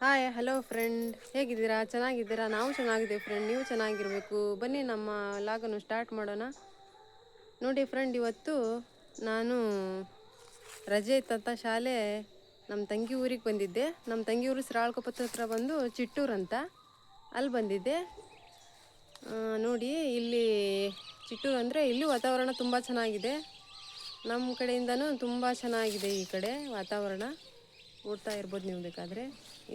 Hi hello friend, ಹೇಗಿದ್ದೀರಾ? ಚೆನ್ನಾಗಿದ್ದೀರಾ? ನಾವು ಚೆನ್ನಾಗಿದ್ದೀವಿ ಫ್ರೆಂಡ್. ನೀವು ಚೆನ್ನಾಗಿರಬೇಕು. ಬನ್ನಿ ನಮ್ಮ ಲಾಗನ್ನು ಸ್ಟಾರ್ಟ್ ಮಾಡೋಣ. ನೋಡಿ ಫ್ರೆಂಡ್, ಇವತ್ತು ನಾನು ರಜೆ ಇತ್ತಂತ ಶಾಲೆ ನಮ್ಮ ತಂಗಿ ಊರಿಗೆ ಬಂದಿದ್ದೆ. ನಮ್ಮ ತಂಗಿ ಊರು ಶ್ರಾವಳಕೊಪ್ಪದ ಹತ್ರ ಬಂದು ಚಿಟ್ಟೂರು ಅಂತ, ಅಲ್ಲಿ ಬಂದಿದ್ದೆ. ನೋಡಿ ಇಲ್ಲಿ ಚಿಟ್ಟೂರು ಅಂದರೆ ಇಲ್ಲಿ ವಾತಾವರಣ ತುಂಬ ಚೆನ್ನಾಗಿದೆ. ನಮ್ಮ ಕಡೆಯಿಂದನೂ ತುಂಬ ಚೆನ್ನಾಗಿದೆ ಈ ಕಡೆ ವಾತಾವರಣ. ನೋಡ್ತಾ ಇರ್ಬೋದು ನೀವು ಬೇಕಾದರೆ.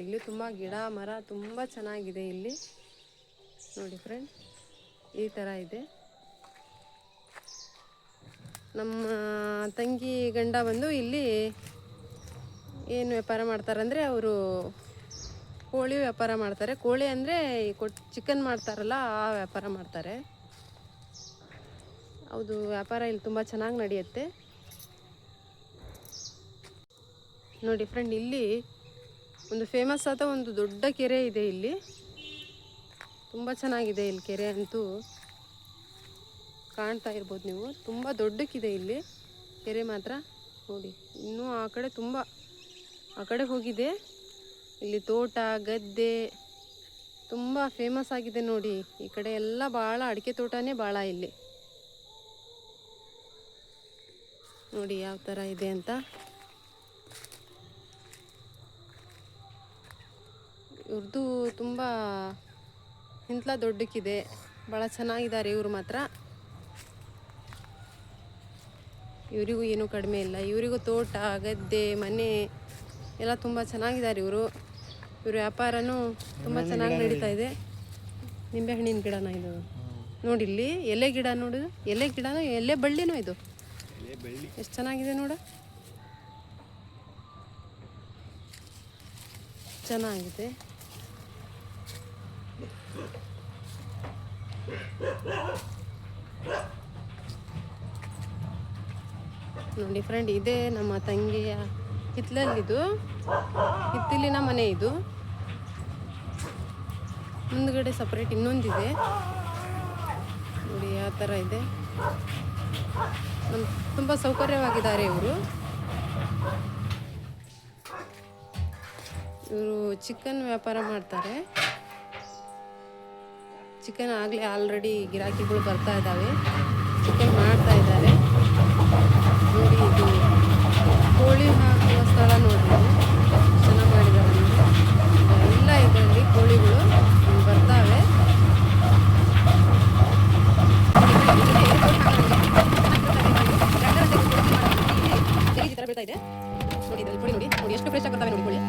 ಇಲ್ಲಿ ತುಂಬ ಗಿಡ ಮರ ತುಂಬ ಚೆನ್ನಾಗಿದೆ ಇಲ್ಲಿ. ನೋಡಿ ಫ್ರೆಂಡ್, ಈ ಥರ ಇದೆ. ನಮ್ಮ ತಂಗಿ ಗಂಡ ಬಂದು ಇಲ್ಲಿ ಏನು ವ್ಯಾಪಾರ ಮಾಡ್ತಾರಂದರೆ, ಅವರು ಕೋಳಿ ವ್ಯಾಪಾರ ಮಾಡ್ತಾರೆ. ಕೋಳಿ ಅಂದರೆ ಚಿಕನ್ ಮಾಡ್ತಾರಲ್ಲ, ಆ ವ್ಯಾಪಾರ ಮಾಡ್ತಾರೆ. ಹೌದು, ವ್ಯಾಪಾರ ಇಲ್ಲಿ ತುಂಬ ಚೆನ್ನಾಗಿ ನಡೆಯುತ್ತೆ. ನೋಡಿ ಫ್ರೆಂಡ್, ಇಲ್ಲಿ ಒಂದು ಫೇಮಸ್ ಆದ ಒಂದು ದೊಡ್ಡ ಕೆರೆ ಇದೆ. ಇಲ್ಲಿ ತುಂಬ ಚೆನ್ನಾಗಿದೆ. ಇಲ್ಲಿ ಕೆರೆ ಅಂತೂ ಕಾಣ್ತಾ ಇರ್ಬೋದು ನೀವು. ತುಂಬ ದೊಡ್ಡಕ್ಕಿದೆ ಇಲ್ಲಿ ಕೆರೆ ಮಾತ್ರ. ನೋಡಿ, ಇನ್ನೂ ಆ ಕಡೆ ತುಂಬ ಆ ಕಡೆ ಹೋಗಿದೆ. ಇಲ್ಲಿ ತೋಟ ಗದ್ದೆ ತುಂಬ ಫೇಮಸ್ ಆಗಿದೆ. ನೋಡಿ, ಈ ಕಡೆ ಎಲ್ಲ ಭಾಳ ಅಡಿಕೆ ತೋಟನೇ ಭಾಳ ಇಲ್ಲಿ. ನೋಡಿ ಯಾವ ಥರ ಇದೆ ಅಂತ. ಇವ್ರದ್ದು ತುಂಬ ಇಂತಲ ದೊಡ್ಡಕ್ಕಿದೆ. ಭಾಳ ಚೆನ್ನಾಗಿದ್ದಾರೆ ಇವರು ಮಾತ್ರ. ಇವರಿಗೂ ಏನೂ ಕಡಿಮೆ ಇಲ್ಲ. ಇವರಿಗೂ ತೋಟ ಗದ್ದೆ ಮನೆ ಎಲ್ಲ ತುಂಬ ಚೆನ್ನಾಗಿದ್ದಾರೆ ಇವರು. ಇವ್ರ ವ್ಯಾಪಾರನೂ ತುಂಬ ಚೆನ್ನಾಗಿ ನಡೀತಾ ಇದೆ. ನಿಂಬೆಹಣ್ಣಿನ ಗಿಡನ ಇದು. ನೋಡಿ ಇಲ್ಲಿ ಎಲೆ ಗಿಡ ನೋಡು, ಎಲೆ ಗಿಡನೂ ಎಲೆ ಬಳ್ಳಿನೂ ಇದು ಎಷ್ಟು ಚೆನ್ನಾಗಿದೆ ನೋಡು. ಚೆನ್ನಾಗಿದೆ. ನೋಡಿ ಫ್ರೆಂಡ್, ಇದೇ ನಮ್ಮ ತಂಗಿಯ ಹಿತ್ತಲಲ್ಲಿದು, ಹಿತ್ತಲಿನ ಮನೆ ಇದು. ಮುಂದ್ಗಡೆ ಸಪ್ರೇಟ್ ಇನ್ನೊಂದಿದೆ. ನೋಡಿ ಯಾವ ಥರ ಇದೆ. ತುಂಬ ಸೌಕರ್ಯವಾಗಿದ್ದಾರೆ ಇವರು. ಇವರು ಚಿಕನ್ ವ್ಯಾಪಾರ ಮಾಡ್ತಾರೆ. ಚಿಕನ್ ಆಗಲೇ ಆಲ್ರೆಡಿ ಗಿರಾಕಿಗಳು ಬರ್ತಾ ಇದ್ದಾವೆ. ಚಿಕನ್ ಮಾಡ್ತಾ ಇದ್ದಾರೆ. ನೋಡಿ, ಇದು ಕೋಳಿ ಹಾಕುವ ಸ್ಥಳ ನೋಡಿ, ಚೆನ್ನಾಗಿ ಮಾಡಿದ್ದಾರೆ. ಎಲ್ಲ ಇದರಲ್ಲಿ ಕೋಳಿಗಳು ಬರ್ತಾವೆ. ಬೀಳ್ತಾ ಇದೆ ನೋಡಿ. ಇದರಲ್ಲಿ ಕೋಳಿ ನೋಡಿ, ನೋಡಿ ಎಷ್ಟು ಫ್ರೆಶ್ ಆಗಿ ಬರ್ತಾವೆ ನೋಡಿ ಕೋಳಿ.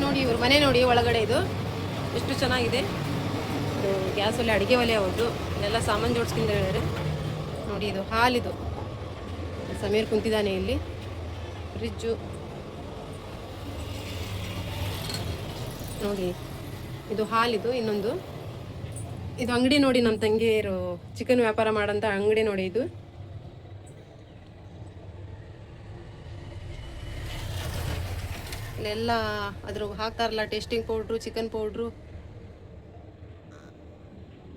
ನೋಡಿ ಇವ್ರ ಮನೆ ನೋಡಿ ಒಳಗಡೆ. ಇದು ಎಷ್ಟು ಚೆನ್ನಾಗಿದೆ. ಗ್ಯಾಸ್ ಒಲೆ, ಅಡುಗೆ ಒಲೆ ಅವ್ರದ್ದು. ಇಲ್ಲೆಲ್ಲ ಸಾಮಾನು ಜೋಡಿಸ್ಕೊಂಡು ಹೇಳಿದ್ದಾರೆ. ನೋಡಿ, ಇದು ಹಾಲಿದು. ಸಮೀರ್ ಕುಂತಿದ್ದಾನೆ ಇಲ್ಲಿ. ಫ್ರಿಜ್ಜು ನೋಡಿ, ಇದು ಹಾಲಿದು. ಇನ್ನೊಂದು ಇದು ಅಂಗಡಿ ನೋಡಿ, ನಮ್ಮ ತಂಗಿಯರು ಚಿಕನ್ ವ್ಯಾಪಾರ ಮಾಡೋಂಥ ಅಂಗಡಿ ನೋಡಿ ಇದು. ಇಲ್ಲೆಲ್ಲ ಅದ್ರ ಹಾಕ್ತಾರಲ್ಲ ಟೇಸ್ಟಿಂಗ್ ಪೌಡ್ರು, ಚಿಕನ್ ಪೌಡ್ರು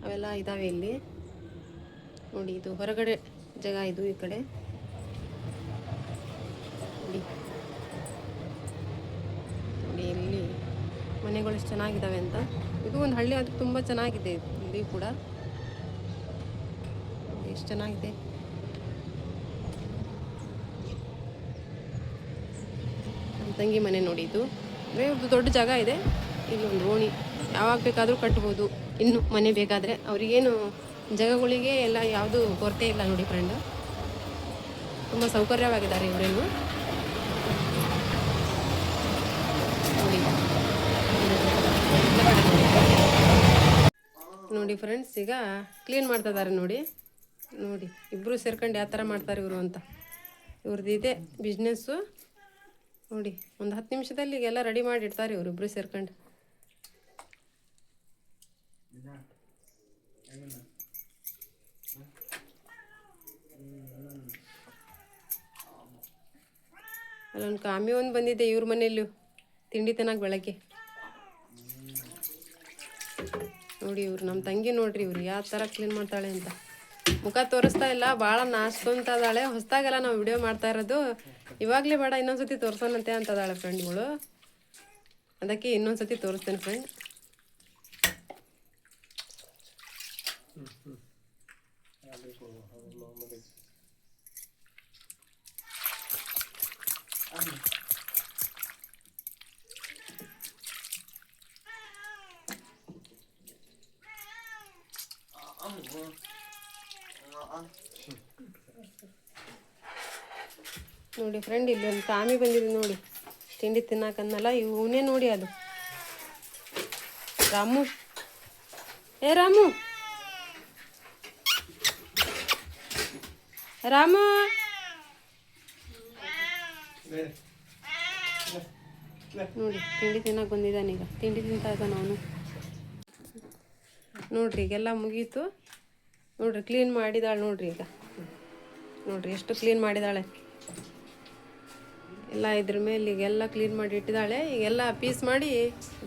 ಅವೆಲ್ಲ ಇದ್ದಾವೆ ಇಲ್ಲಿ. ನೋಡಿ, ಇದು ಹೊರಗಡೆ ಜಾಗ ಇದು. ಈ ಕಡೆ ನೋಡಿ, ನೋಡಿ ಇಲ್ಲಿ ಮನೆಗಳು ಎಷ್ಟು ಚೆನ್ನಾಗಿದ್ದಾವೆ ಅಂತ. ಇದು ಒಂದು ಹಳ್ಳಿ, ಅದು ತುಂಬ ಚೆನ್ನಾಗಿದೆ ಇಲ್ಲಿ. ಗುಡಿ ಕೂಡ ಎಷ್ಟು ಚೆನ್ನಾಗಿದೆ. ನಮ್ಮ ತಂಗಿ ಮನೆ ನೋಡಿ ಇದು. ಇವ್ರದ್ದು ದೊಡ್ಡ ಜಾಗ ಇದೆ. ಇಲ್ಲೊಂದು ಓಣಿ ಯಾವಾಗ ಬೇಕಾದರೂ ಕಟ್ಬೋದು. ಇನ್ನು ಮನೆ ಬೇಕಾದರೆ ಅವ್ರಿಗೇನು ಜಾಗಗಳಿಗೆ ಎಲ್ಲ ಯಾವುದು ಕೊರತೆ ಇಲ್ಲ ನೋಡಿ ಫ್ರೆಂಡ್. ತುಂಬ ಸೌಕರ್ಯವಾಗಿದ್ದಾರೆ ಇವರೇನು ನೋಡಿ. ನೋಡಿ ಫ್ರೆಂಡ್ಸ್, ಈಗ ಕ್ಲೀನ್ ಮಾಡ್ತಾ ಇದ್ದಾರೆ ನೋಡಿ. ನೋಡಿ ಇಬ್ಬರು ಸೇರ್ಕೊಂಡು ಯಾವ ಥರ ಮಾಡ್ತಾರೆ ಇವರು ಅಂತ. ಇವ್ರದ್ದು ಇದೆ ಬಿಸ್ನೆಸ್ಸು ನೋಡಿ. ಒಂದು 10 ನಿಮಿಷದಲ್ಲಿ ಈಗೆಲ್ಲ ರೆಡಿ ಮಾಡಿಡ್ತಾರೆ ಇವರು ಇಬ್ಬರು ಸೇರ್ಕೊಂಡು. ಅಲ್ಲೊಂದು ಕಾಮಿ ಒಂದು ಬಂದಿದೆ ಇವ್ರ ಮನೆಯಲ್ಲೂ ತಿಂಡಿ ತಿನ್ನಕ್ಕೆ ಬೆಳಗ್ಗೆ. ನೋಡಿ ಇವ್ರು ನಮ್ಮ ತಂಗಿ ನೋಡ್ರಿ, ಇವ್ರು ಯಾವ ಥರ ಕ್ಲೀನ್ ಮಾಡ್ತಾಳೆ ಅಂತ. ಮುಖ ತೋರಿಸ್ತಾ ಇಲ್ಲ, ಭಾಳ ನಾಚ್ಕೊಂತ ಇದ್ದಾಳೆ. ಹೊಸದಾಗೆಲ್ಲ ನಾವು ವಿಡಿಯೋ ಮಾಡ್ತಾ ಇರೋದು. ಇವಾಗಲೇ ಬೇಡ, ಇನ್ನೊಂದ್ಸತಿ ತೋರಿಸೋಣಂತೆ ಅಂತದಾಳೆ ಫ್ರೆಂಡ್ಗಳು. ಅದಕ್ಕೆ ಇನ್ನೊಂದ್ಸತಿ ತೋರಿಸ್ತೇನೆ ಫ್ರೆಂಡ್. ನೋಡಿ ಫ್ರೆಂಡ್, ಇಲ್ಲಿ ಒಂದು ಕಾಮಿ ಬಂದಿದೆ ನೋಡಿ ತಿಂಡಿ ತಿನ್ನಕನ್ನಲ್ಲ. ಇವನೇ ನೋಡಿ ಅದು ರಾಮು. ಏ ರಾಮು, ರಾಮು ನೋಡಿ ತಿಂಡಿ ತಿನ್ನಕ್ಕೆ ಬಂದಿದ್ದಾನೆ. ಈಗ ತಿಂಡಿ ತಿಂತಾ ಇದ್ದಾನೆ ಅವನು. ನೋಡ್ರಿ ಈಗೆಲ್ಲ ಮುಗೀತು ನೋಡ್ರಿ. ಕ್ಲೀನ್ ಮಾಡಿದಾಳೆ ನೋಡ್ರಿ. ಈಗ ನೋಡ್ರಿ ಎಷ್ಟು ಕ್ಲೀನ್ ಮಾಡಿದಾಳೆ ಎಲ್ಲ. ಇದ್ರ ಮೇಲೆ ಈಗೆಲ್ಲ ಕ್ಲೀನ್ ಮಾಡಿ ಇಟ್ಟಿದ್ದಾಳೆ. ಈಗೆಲ್ಲ ಪೀಸ್ ಮಾಡಿ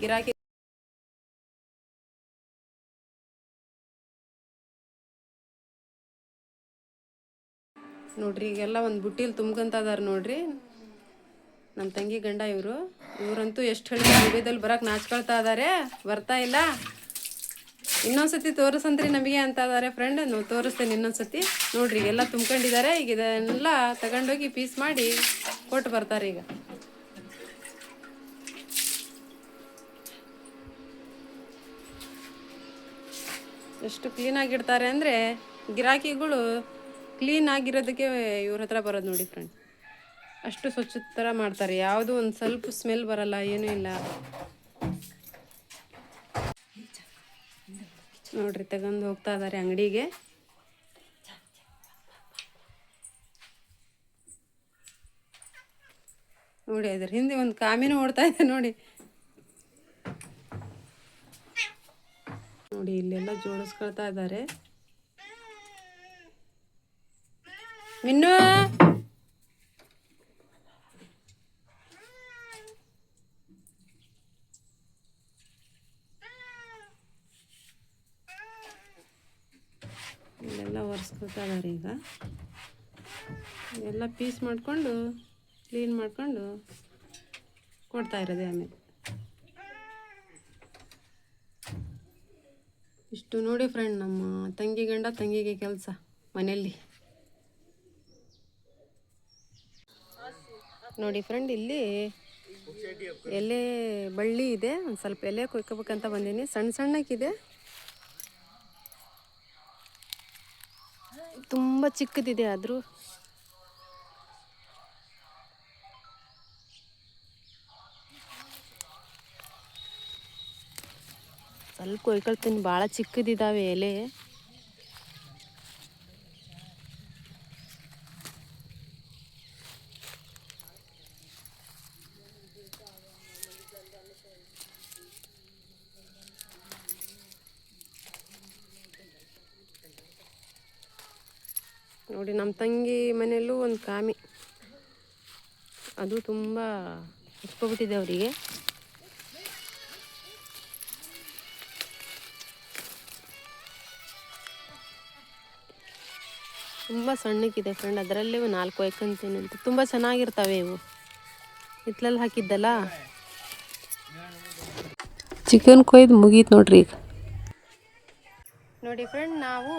ಗಿರಾಕಿ ನೋಡ್ರಿ. ಈಗೆಲ್ಲ ಒಂದು ಬುಟ್ಟಿಲಿ ತುಂಬ್ಕೊಂತ ಇದಾರೆ ನೋಡ್ರಿ ನಮ್ಮ ತಂಗಿ ಗಂಡ. ಇವರಂತೂ ಎಷ್ಟು ಹೇಳಿದ್ರು ವಿಡಿಯೋದಲ್ಲಿ ಬರೋಕೆ ನಾಚ್ಕೊಳ್ತಾ ಇದ್ದಾರೆ, ಬರ್ತಾ ಇಲ್ಲ. ಇನ್ನೊಂದ್ಸತಿ ತೋರಿಸಂತ್ರಿ ನಮಗೆ ಅಂತ ಇದ್ದಾರೆ ಫ್ರೆಂಡ್. ನಾವು ತೋರಿಸ್ತೇನೆ ಇನ್ನೊಂದ್ಸತಿ. ನೋಡ್ರಿ ಎಲ್ಲ ತುಂಬ್ಕೊಂಡಿದ್ದಾರೆ. ಈಗ ಇದನ್ನೆಲ್ಲ ತಗೊಂಡೋಗಿ ಪೀಸ್ ಮಾಡಿ ಕೊಟ್ಟು ಬರ್ತಾರೆ. ಈಗ ಎಷ್ಟು ಕ್ಲೀನಾಗಿಡ್ತಾರೆ ಅಂದರೆ ಗಿರಾಕಿಗಳು ಕ್ಲೀನ್ ಆಗಿರೋದಕ್ಕೆ ಇವ್ರ ಹತ್ರ ಬರೋದು ನೋಡಿ ಫ್ರೆಂಡ್. ಅಷ್ಟು ಸ್ವಚ್ಛ ಥರ ಮಾಡ್ತಾರೆ. ಯಾವುದೂ ಒಂದು ಸ್ವಲ್ಪ ಸ್ಮೆಲ್ ಬರಲ್ಲ, ಏನೂ ಇಲ್ಲ ನೋಡ್ರಿ. ತಗೊಂಡು ಹೋಗ್ತಾ ಇದ್ದಾರೆ ಅಂಗಡಿಗೆ. ನೋಡಿ ಅದ್ರ ಹಿಂದೆ ಒಂದು ಕಾಮಿನೂ ಓಡ್ತಾ ಇದೆ ನೋಡಿ. ನೋಡಿ ಇಲ್ಲೆಲ್ಲ ಜೋಡಿಸ್ಕೊಳ್ತಾ ಇದ್ದಾರೆ. ಮಿನ್ನು ಇಲ್ಲೆಲ್ಲ ಒರೆಸ್ಕೊಳ್ತಾ ಇದ್ದಾರೆ. ಈಗ ಎಲ್ಲ ಪೀಸ್ ಮಾಡಿಕೊಂಡು ಕ್ಲೀನ್ ಮಾಡಿಕೊಂಡು ಕೊಡ್ತಾ ಇರೋದೆ. ಆಮೇಲೆ ಇಷ್ಟು ನೋಡಿ ಫ್ರೆಂಡ್, ನಮ್ಮ ತಂಗಿ ಗಂಡ ತಂಗಿಗೆ ಕೆಲಸ ಮನೆಯಲ್ಲಿ. ನೋಡಿ ಫ್ರೆಂಡ್, ಇಲ್ಲಿ ಎಲೆ ಬಳ್ಳಿ ಇದೆ. ಒಂದು ಸ್ವಲ್ಪ ಎಲೆ ಕೊಯ್ಕೋಬೇಕಂತ ಬಂದೀನಿ. ಸಣ್ಣ ಸಣ್ಣಕ್ಕಿದೆ, ತುಂಬ ಚಿಕ್ಕದಿದೆ. ಆದರೂ ಸ್ವಲ್ಪ ಕೊಯ್ಕೊಳ್ತೀನಿ. ಭಾಳ ಚಿಕ್ಕದಿದ್ದಾವೆ ಎಲೆ. ನೋಡಿ ನಮ್ಮ ತಂಗಿ ಮನೆಯಲ್ಲೂ ಒಂದು ಕಾಮಿ, ಅದು ತುಂಬ ಇಟ್ಕೊಬಿಟ್ಟಿದೆ ಅವರಿಗೆ. ತುಂಬ ಸಣ್ಣಕ್ಕಿದೆ ಫ್ರೆಂಡ್. ಅದರಲ್ಲೇ 4 ಒಯ್ಕೊಂತೀನಿ ಅಂತ. ತುಂಬ ಚೆನ್ನಾಗಿರ್ತವೆ ಇವು. ಹಿತ್ತಲಲ್ಲಿ ಹಾಕಿದ್ದಲ್ಲ. ಚಿಕನ್ ಕೊಯ್ದು ಮುಗೀತು ನೋಡ್ರಿ. ಈಗ ನೋಡಿ ಫ್ರೆಂಡ್, ನಾವು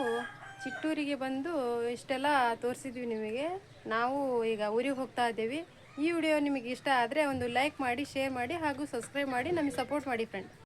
ಚಿಟ್ಟೂರಿಗೆ ಬಂದು ಇಷ್ಟೆಲ್ಲ ತೋರಿಸಿದ್ವಿ ನಿಮಗೆ. ನಾವು ಈಗ ಊರಿಗೆ ಹೋಗ್ತಾ ಇದ್ದೇವೆ. ಈ ವಿಡಿಯೋ ನಿಮಗೆ ಇಷ್ಟ ಆದರೆ ಒಂದು ಲೈಕ್ ಮಾಡಿ, ಶೇರ್ ಮಾಡಿ ಹಾಗೂ ಸಬ್ಸ್ಕ್ರೈಬ್ ಮಾಡಿ ನಮಗೆ ಸಪೋರ್ಟ್ ಮಾಡಿ ಫ್ರೆಂಡ್.